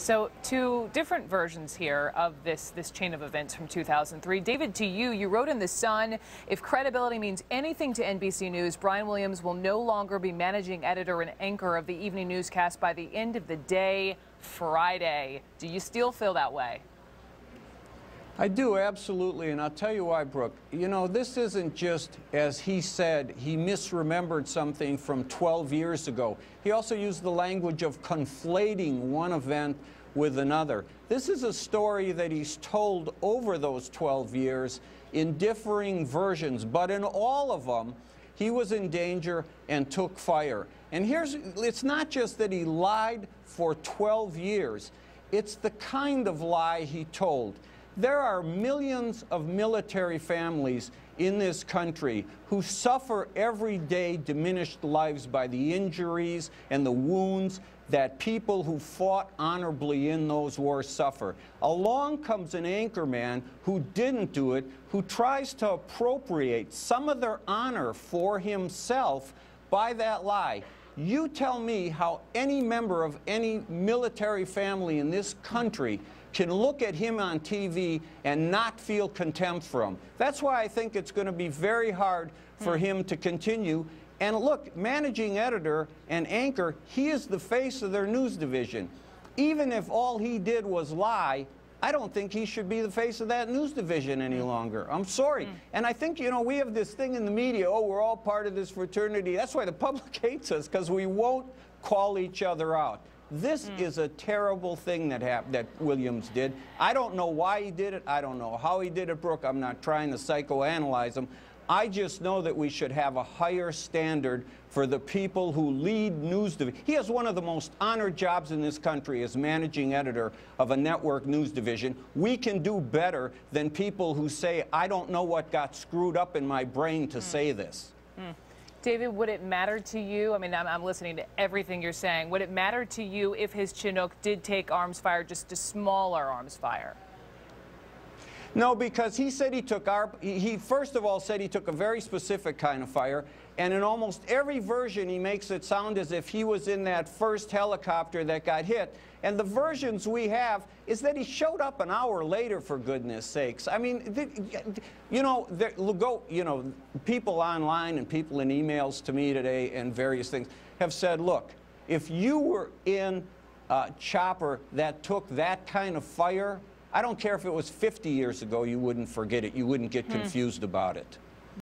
So two different versions here of this chain of events from 2003. David, to you, you wrote in The Sun, if credibility means anything to NBC News, Brian Williams will no longer be managing editor and anchor of the evening newscast by the end of the day, Friday. Do you still feel that way? I do, absolutely, and I'll tell you why, Brooke. You know, this isn't just, as he said, he misremembered something from 12 years ago. He also used the language of conflating one event with another. This is a story that he's told over those 12 years in differing versions, but in all of them, he was in danger and took fire. And it's not just that he lied for 12 years, it's the kind of lie he told. There are millions of military families in this country who suffer every day diminished lives by the injuries and the wounds that people who fought honorably in those wars suffer. Along comes an anchorman who didn't do it, who tries to appropriate some of their honor for himself by that lie. You tell me how any member of any military family in this country can look at him on TV and not feel contempt for him. That's why I think it's going to be very hard for him to continue. And look, managing editor and anchor, he is the face of their news division. Even if all he did was lie, I don't think he should be the face of that news division any longer. I'm sorry. And I think, you know, we have this thing in the media, oh, we're all part of this fraternity. That's why the public hates us, because we won't call each other out. This is a terrible thing that Williams did. I don't know why he did it. I don't know how he did it, Brooke. I'm not trying to psychoanalyze him. I just know that we should have a higher standard for the people who lead news division. He has one of the most honored jobs in this country as managing editor of a network news division. We can do better than people who say, I don't know what got screwed up in my brain to say this. David, would it matter to you? I mean, I'm listening to everything you're saying. Would it matter to you if his Chinook did take arms fire, just a smaller arms fire? No, because he said he first of all said he took a very specific kind of fire, and in almost every version he makes it sound as if he was in that first helicopter that got hit. And the versions we have is that he showed up an hour later, for goodness sakes. I mean, you know, people online and people in emails to me today and various things have said, look, if you were in a chopper that took that kind of fire, I don't care if it was 50 years ago, you wouldn't forget it. You wouldn't get confused about it.